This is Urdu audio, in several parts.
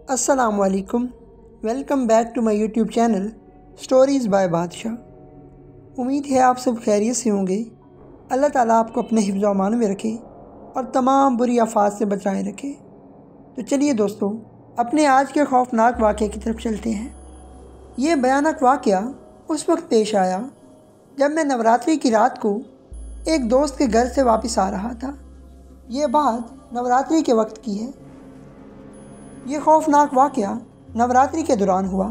السلام علیکم، welcome back to my YouTube channel stories by Badshah. امید ہے آپ سب خیریت سے ہوں گے۔ اللہ تعالیٰ آپ کو اپنے حفظ و امان میں رکھے اور تمام بری آفات سے بچائے رکھے۔ تو چلیے دوستو، اپنے آج کے خوفناک واقعے کی طرف چلتے ہیں۔ یہ بھیانک واقعہ اس وقت پیش آیا جب میں نوراتری کی رات کو ایک دوست کے گھر سے واپس آ رہا تھا۔ یہ بات نوراتری کے وقت کی ہے۔ یہ خوفناک واقعہ نوراتری کے دوران ہوا۔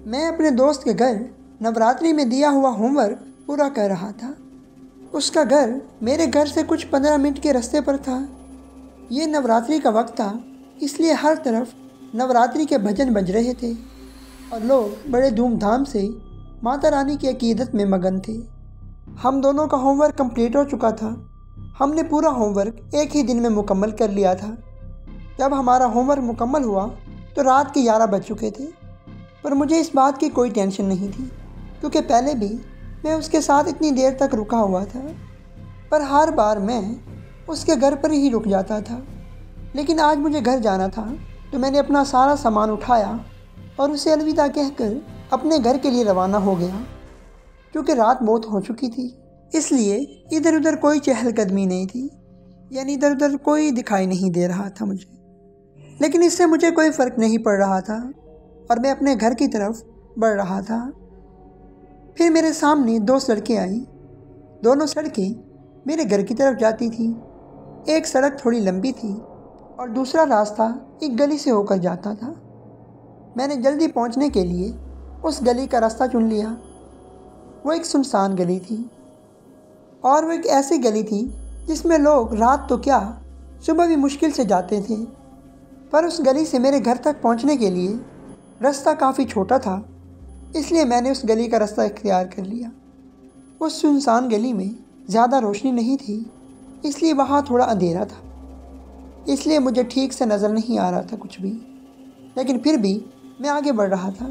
میں اپنے دوست کے گھر نوراتری میں دیا ہوا ہوم ورک پورا کر رہا تھا۔ اس کا گھر میرے گھر سے کچھ 15 منٹ کے راستے پر تھا۔ یہ نوراتری کا وقت تھا، اس لیے ہر طرف نوراتری کے بھجن بج رہے تھے اور لوگ بڑے دھوم دھام سے ماتا رانی کی عقیدت میں مگن تھے۔ ہم دونوں کا ہوم ورک کمپلیٹ ہو چکا تھا۔ ہم نے پورا ہوم ورک ایک ہی دن میں مکمل کر لیا تھا۔ جب ہمارا ہوم ورک مکمل ہوا تو رات کے 11 بج چکے تھے، پر مجھے اس بات کی کوئی ٹینشن نہیں تھی کیونکہ پہلے بھی میں اس کے ساتھ اتنی دیر تک رکا ہوا تھا، پر ہر بار میں اس کے گھر پر ہی رک جاتا تھا۔ لیکن آج مجھے گھر جانا تھا تو میں نے اپنا سارا سامان اٹھایا اور اسے الوداع کہہ کر اپنے گھر کے لیے روانہ ہو گیا۔ کیونکہ رات بہت ہو چکی تھی، اس لیے ادھر ادھر کوئی چہل قدمی نہیں تھی، یعنی ادھر ادھر کوئی دکھائی نہیں دے رہا تھا مجھے۔ لیکن اس سے مجھے کوئی فرق نہیں پڑ رہا تھا اور میں اپنے گھر کی طرف بڑھ رہا تھا۔ پھر میرے سامنے 2 سڑکیں آئیں۔ دونوں سڑکیں میرے گھر کی طرف جاتی تھیں۔ ایک سڑک تھوڑی لمبی تھی اور دوسرا راستہ ایک گلی سے ہو کر جاتا تھا۔ میں نے جلدی پہنچنے کے لیے اس گلی کا راستہ چن لیا۔ وہ ایک سنسان گلی تھی اور وہ ایک ایسی گلی تھی جس میں لوگ رات تو کیا صبح بھی مشکل سے جاتے تھے، پر اس گلی سے میرے گھر تک پہنچنے کے لیے راستہ کافی چھوٹا تھا، اس لیے میں نے اس گلی کا راستہ اختیار کر لیا۔ اس سنسان گلی میں زیادہ روشنی نہیں تھی، اس لیے وہاں تھوڑا اندھیرا تھا، اس لیے مجھے ٹھیک سے نظر نہیں آ رہا تھا کچھ بھی، لیکن پھر بھی میں آگے بڑھ رہا تھا۔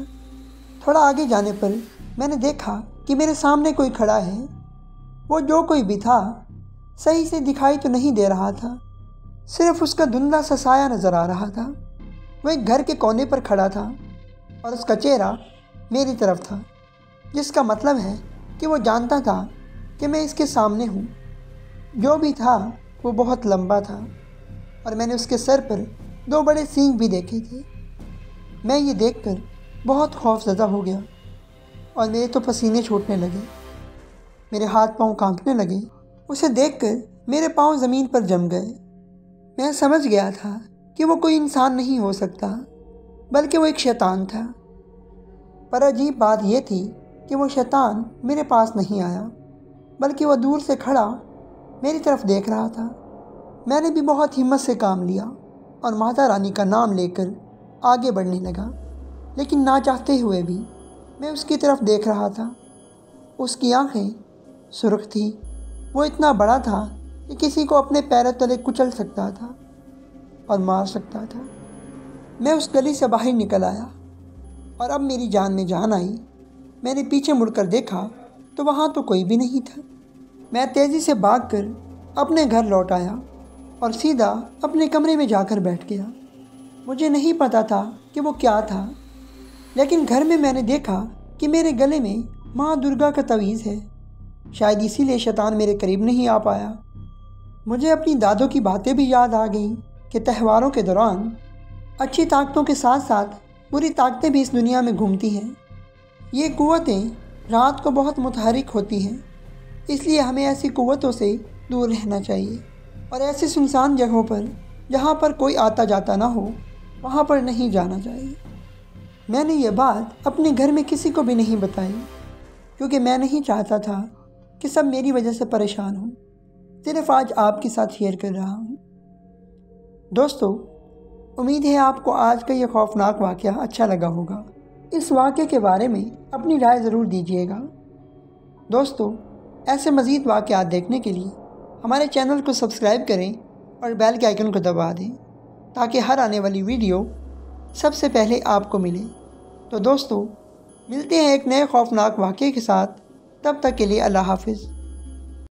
تھوڑا آگے جانے پر میں نے دیکھا کہ میرے سامنے کوئی کھڑا ہے۔ وہ جو کوئی بھی تھا صحیح سے دکھائی تو نہیں دے رہا تھا، صرف اس کا دھندلا سا سایہ نظر آ رہا تھا۔ وہ ایک گھر کے کونے پر کھڑا تھا اور اس کا چہرہ میری طرف تھا، جس کا مطلب ہے کہ وہ جانتا تھا کہ میں اس کے سامنے ہوں۔ جو بھی تھا وہ بہت لمبا تھا اور میں نے اس کے سر پر 2 بڑے سینگ بھی دیکھے تھے۔ میں یہ دیکھ کر بہت خوف زدہ ہو گیا اور میرے تو پسینے چھوٹنے لگے، میرے ہاتھ پاؤں کانپنے لگے۔ اسے دیکھ کر میرے پاؤں زمین پر جم گئے۔ میں سمجھ گیا تھا کہ وہ کوئی انسان نہیں ہو سکتا بلکہ وہ ایک شیطان تھا۔ پر عجیب بات یہ تھی کہ وہ شیطان میرے پاس نہیں آیا بلکہ وہ دور سے کھڑا میری طرف دیکھ رہا تھا۔ میں نے بھی بہت ہمت سے کام لیا اور ماتا رانی کا نام لے کر آگے بڑھنے لگا، لیکن نہ چاہتے ہوئے بھی میں اس کی طرف دیکھ رہا تھا۔ اس کی آنکھیں سرخ تھیں۔ وہ اتنا بڑا تھا کہ کسی کو اپنے پیروں تلے کچل سکتا تھا اور مار سکتا تھا۔ میں اس گلی سے باہر نکل آیا اور اب میری جان میں جان آئی۔ میں نے پیچھے مڑ کر دیکھا تو وہاں تو کوئی بھی نہیں تھا۔ میں تیزی سے بھاگ کر اپنے گھر لوٹ آیا اور سیدھا اپنے کمرے میں جا کر بیٹھ گیا۔ مجھے نہیں پتا تھا کہ وہ کیا تھا، لیکن گھر میں نے دیکھا کہ میرے گلے میں ماں درگا کا تعویذ ہے۔ شاید اسی لیے شیطان میرے قریب نہیں آ پایا۔ مجھے اپنی دادوں کی باتیں بھی یاد آ گئیں کہ تہواروں کے دوران اچھی طاقتوں کے ساتھ ساتھ بری طاقتیں بھی اس دنیا میں گھومتی ہیں۔ یہ قوتیں رات کو بہت متحرک ہوتی ہیں، اس لیے ہمیں ایسی قوتوں سے دور رہنا چاہیے اور ایسی سنسان جگہوں پر جہاں پر کوئی آتا جاتا نہ ہو وہاں پر نہیں جانا چاہیے۔ میں نے یہ بات اپنے گھر میں کسی کو بھی نہیں بتائی کیونکہ میں نہیں چاہتا تھا کہ سب میری وجہ سے پریشان ہوں۔ صرف آج آپ کے ساتھ شیئر کر رہا ہوں۔ دوستو، امید ہے آپ کو آج کا یہ خوفناک واقعہ اچھا لگا ہوگا۔ اس واقعے کے بارے میں اپنی رائے ضرور دیجیے گا۔ دوستو، ایسے مزید واقعات دیکھنے کے لیے ہمارے چینل کو سبسکرائب کریں اور بیل کے آئیکن کو دبا دیں تاکہ ہر آنے والی ویڈیو سب سے پہلے آپ کو ملے۔ تو دوستو، ملتے ہیں ایک نئے خوفناک واقعے کے ساتھ، تب تک کے لیے اللہ حافظ۔